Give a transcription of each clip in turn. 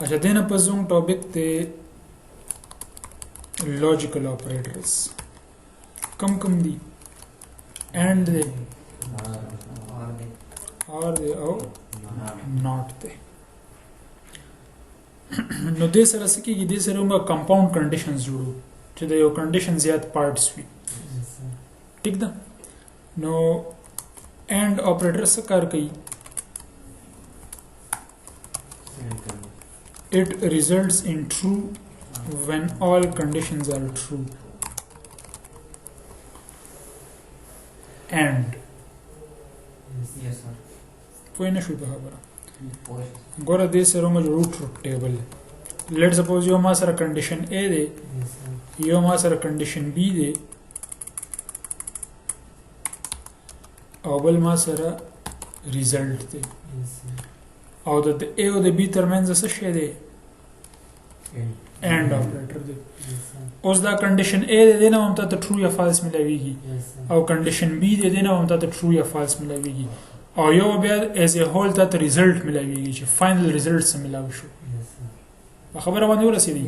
اچھا دینه په زوم ټاپک ته لوجیکل اپریټرز کم دي and دی or دی او not دی نو دې سره څه کېږي دې سره موږ کمپاوند کنډیشنز جوړو چې د یو کنډیشن زیات پارټس وي ٹھیک ده نو and operator څه کار کوي it results in true when all conditions are true and yes sir پوه نه شو په خبره ګوره دې سره موږ جوړو ټروت ټیبل لیټ سپوز یو ما سره کنډیشن A دی یو ما سره کنډیشن B دی او بل ما سره ریزلټ دی او د A او د B ترمنځ څه شی دی and operator دی اوس دا کنډیشن A دی نه هم ته true یا false ملاويږي او کنډیشن B دی نه هم ته true یا false ملاويږي او یو بیا as a whole ته result ملاويږي چې final result سم ملاوي شو خبره باندې ورسېدی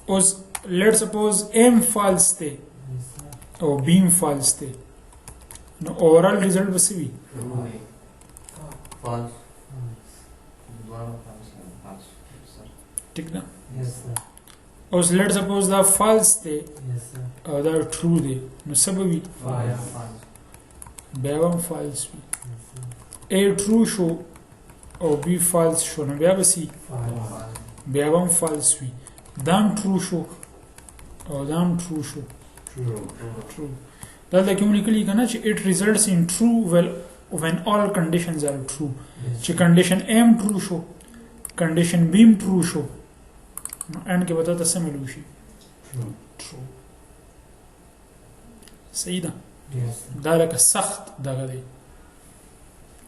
اوس let's suppose M false دی او B false دی نو overall result به څه وي false ټیک ده yes sir اوس let's suppose دا false دی yes sir او دا true دی نو څه به وي false بیا هم false وي A true شو او B false شو نو بیا به سي بیا هم false وي دا هم true شو او دا هم true شو true دا کوم لیکلی کنه چې it results in true when all conditions are true چې condition A true شو condition B true شو نو end کې به تاسو ملو شي true صحیح ده دا لکه سخت دغه دی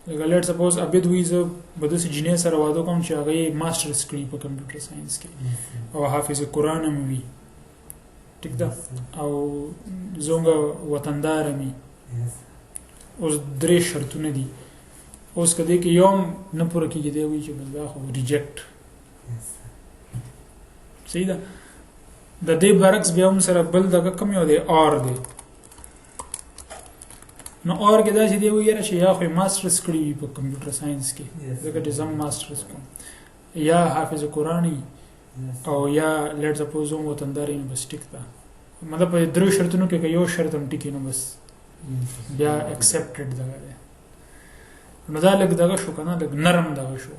لکه لیټ سپوز عبید وی زه به داسې جینۍ سره واده کوم چې هغه یې ماسټرز کړي په کمپیوټر ساینس کې او حافظ قرآن هم وي ټیک ده او زموږ وطندار هم وي اوس 3 شرطونه دي اوس که دې کې یو هم نه پوره کېږي دی وایي چې بس دا خو ریجیکټ صحیح ده د دې برعکس بیا هم سره بل دغه کم یو دی اور دی نو اور کې دا چې دی ویره چې یا خو ماسترز کړی وي په کمپیوټر ساينس کې ځکه چې زم ماسترز کوم یا حافظ قرآنی او یا لیټ سپوز هم وطندار یونیورسيټي ته مطلب په درو شرطونو کې یو شرط هم ټکی نو بس بیا اکسپټډ دغه دی نو دا لږ دغه شو کنه لږ نرم دغه شو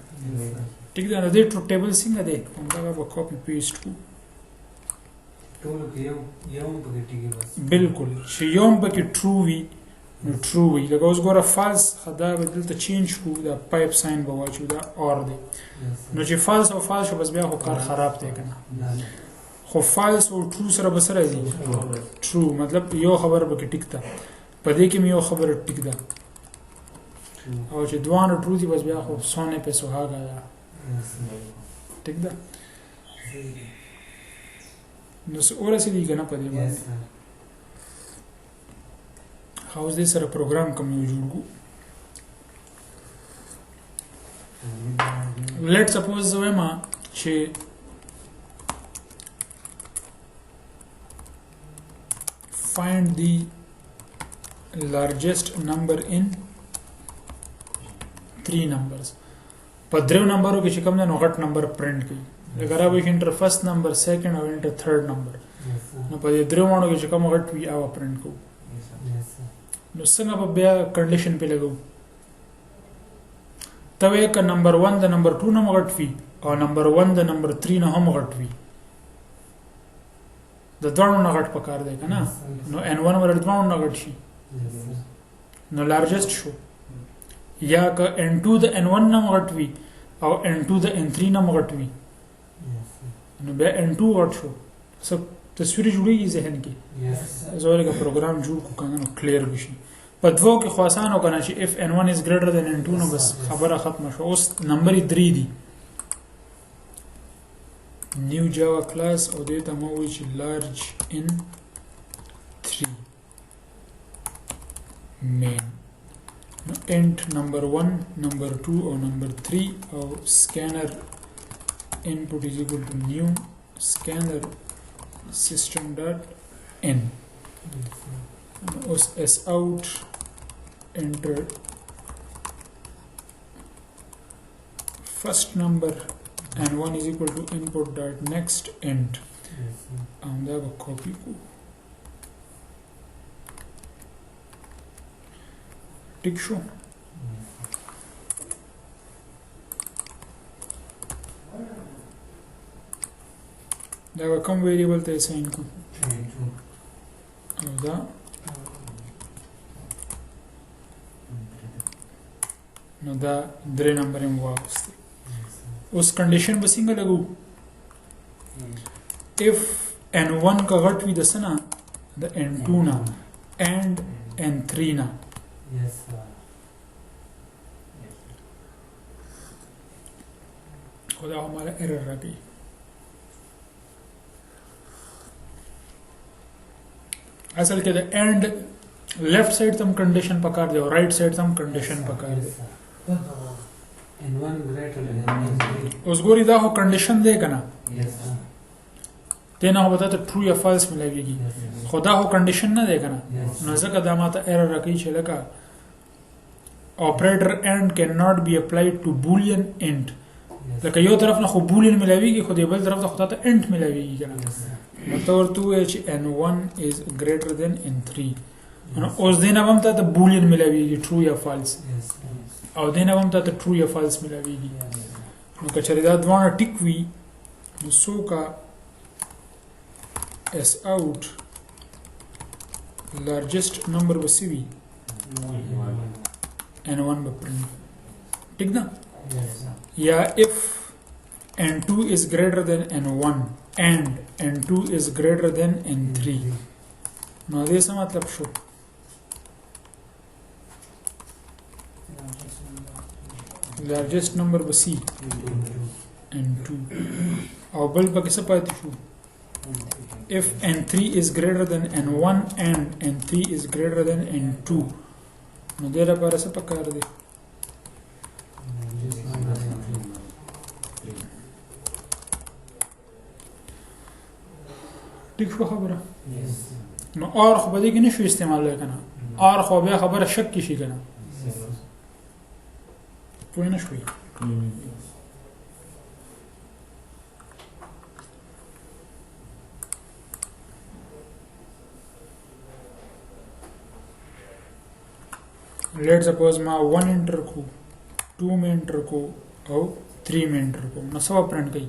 ټیک ده نو دې ټروت ټیبل څنګه دی دا به کاپی پیسټ کو ټول کې یو په ټکی بس بالکل چې یو پکې ټرو وي نو true وي لکه اوس ګوره false خدا به دلته چینج کو دا پایپ ساين به واچو دا اور دی نو چې false او false شو بس بیا خو کار خراب دی کنه خو false او true سره به سره دی true مطلب یو خبر به کې ټیک ده په دې کې یو خبر ټیک ده او چې دوه true دي بس بیا خو سونه په سوهاګا ده ټیک ده نو څه ورسې دی کنه په دې باندې اوس دې سره پروګرام کوم یو جوړ کو لیټ سپوز زما چې find the largest number in 3 numbers په درو نمبرو کې چې کوم نه غټ نمبر پرنٹ کړي لکه راوي انټر فرست نمبر سیکنډ او انټر تھرد نمبر نو په دې درو باندې چې کوم غټ وي او پرنٹ کو نو څنګه په بیا کنډیشن په لګو ته وې ک نمبر 1 د نمبر 2 نه غټ وي او نمبر 1 د نمبر 3 نه هم غټ وي د دوه نه غټ پکار دی کنه نو n1 ور د دوه نه غټ شي نو لارجست شو یا ک n2 د n1 نه غټ وي او n2 د n3 نه غټ وي نو بیا n2 غټ شو څه تصویر جوړیږي ذهن کې زوړ کا پروګرام جوړ کو کنه نو کلیر بشي په دوه کې خاصانو کنه چې if n1 is greater than n2 نو بس خبره ختمه شو اوس نمبر 3 دی new java class او data مو وی چې large in 3 main نو int number 1 number 2 او number 3 او scanner input is equal to new scanner system dot in s out enter first number and 1 is equal to input dot next int and that will copy tick show that will come variable to assign ko that no da 3 number in वापस उस कंडीशन पे सिंगल लगू if n1 का घट भी दसना the n2 ना and n3 ना खुदा हमारा एरर रह गई असल के एंड लेफ्ट साइड तुम कंडीशन पकड़ दो राइट साइड तुम कंडीशन पकड़ दो उस गोरी दा हो कंडीशन देगा ना तेना हो बता तो ट्रू या फॉल्स मिलेगी खुदा हो कंडीशन ना देगा ना नजर का दामाता एरर रखी चलेगा operator and can not be applied to boolean int लका यो तरफ ना खो बूलियन मिलेगी खुद ये बल तरफ तो खुदा तो इंट मिलेगी क्या मतलब to H n1 is greater than n3 उस दिन अब हम तो बूलियन मिलेगी ट्रू या फॉल्स और दिन अब हम तो ट्रू या फॉल्स मिलेगी कचरेदा द्वारा टिक वी सो का s out largest number बसीवी n1 बप्रिंट ठीक ना या if n2 is greater than n1 and n2 is greater than n3 now this मतलब शो largest number बसी n2 और बल पर कैसे पाती show if n3 is greater than n1 and n3 is greater than n2 now देरा पर ऐसे पकड़ दे ठीक शो खबरा नो और खबरी की नहीं इस्तेमाल है करना और खबर खबर शक की शी करना कोई ना शुई लेट सपोज मैं 1 एंटर को 2 में एंटर को और 3 में एंटर को मैं सब प्रिंट कई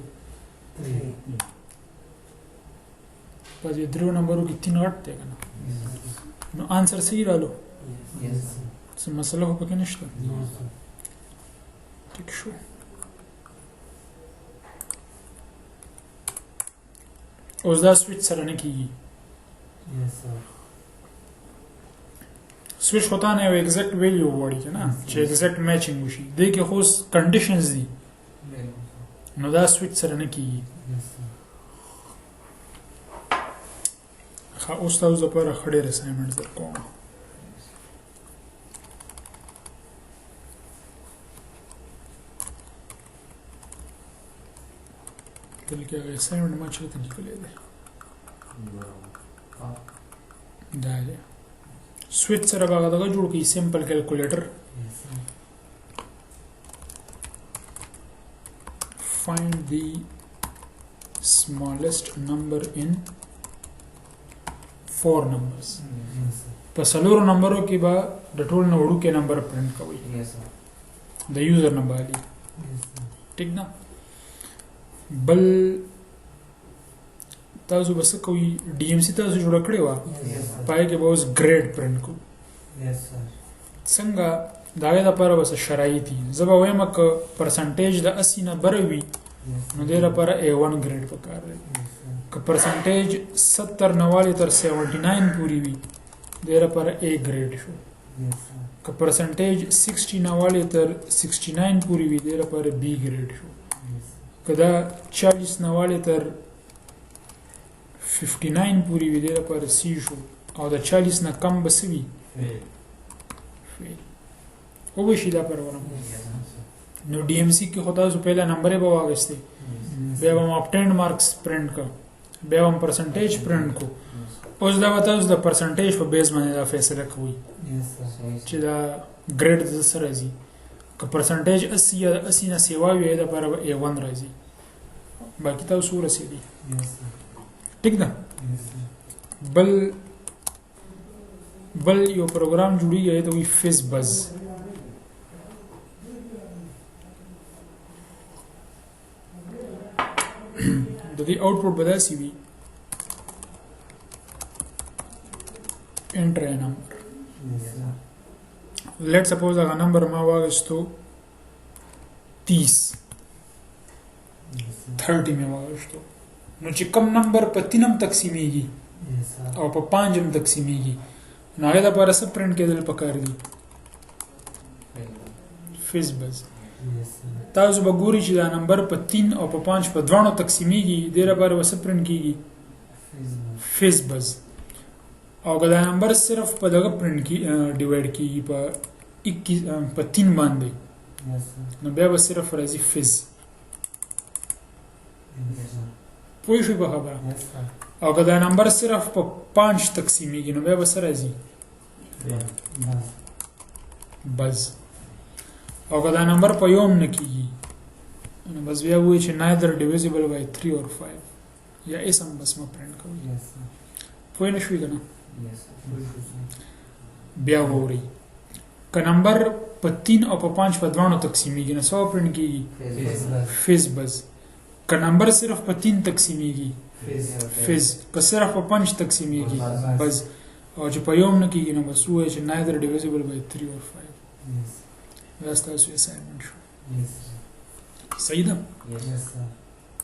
बस ये 3 नंबरों की 3 घट देगा ना नो आंसर सही डालो सो मसला हो पके निश्चित ठीक शो उस दा स्विच सरने की स्विच होता नहीं वो एग्जैक्ट वैल्यू वाली है ना जो एग्जैक्ट मैचिंग उसी देखिए होस कंडीशंस दी नो दा स्विच सरने की खा उस्ताद पर खड़े असाइनमेंट दर को दिल के असाइनमेंट में चलते निकले दे डाले स्विच सर बागा दगा जुड़ की simple calculator find the smallest number in 4 numbers पर सलोरो नंबरों की बा डटोल नोडू के number print Kavai the user number ली ठीक ना बल ताजु बस कोई डीएमसी ताजु जुड़ा कड़े वा पाए के बहुत ग्रेड प्रिंट को संगा दावे दा पर बस शराई थी जब वे मक परसेंटेज दा 80 ना बरवी नो देरा पर A1 ग्रेड पकार रहे का परसेंटेज 70 नवाले तर 79 पूरी भी देरा पर A ग्रेड शो का परसेंटेज 60 नवाले तर 69 पूरी भी देरा पर B ग्रेड शो कदा 40 नवाले तर 59 पूरी भी देरा पर C शो और 40 ना कम बस भी वो भी शिला पर वाला नो डीएमसी के होता है जो पहला नंबर है वो आगस्ते بیا به obtained marks print کو بیا به percentage print کو اوس دا وته اوس د percentage په بیس باندې دا فیصله کوي چې دا ګریډ د سره راځي که percentage 80 نه سیوا وي دا پر A1 راځي باقي تاسو ورسېږي ٹھیک ده بل یو پروګرام جوړیږي ته وي فیز بز د دې آوټپوټ به داسې وي enter a number let's suppose هغه نمبر ما واغستو 30 مې واغستو نو چې کوم نمبر په 3 تقسیمیږي او په 5 تقسیمیږي نو هغه د لپاره څه پرنټ کېدل پکار دي فیز بز تاسو به ګوري چې دا نمبر په 3 او په 5 په دوانو تقسیمیږي د لپاره وسه پرنټ کیږي فیز بز او که دا نمبر صرف په دغه پرنټ کی ډیوایډ کیږي په 3 باندې نو بیا به صرف راځي فیز پوه شئ په خبره او که دا نمبر صرف په 5 تقسیمیږي نو بیا به څه راځي بز او که دا نمبر په یوم نه کیږي نو بس بیا وایي چې neither divisible by 3 or 5 یا اسم بس ما پرنټ کوي پوه نه شوي که نه بیا ووري که نمبر په 3 او په 5 په دوانو تقسیمیږي نو څه پرنټ کیږي فیز بز که نمبر صرف په 3 تقسیمیږي فیز که صرف په 5 تقسیمیږي بز او چې په یوم نه کیږي نو بس وایي چې neither divisible by 3 or 5 دا ستاسو اساینمنټ شو صحیح ده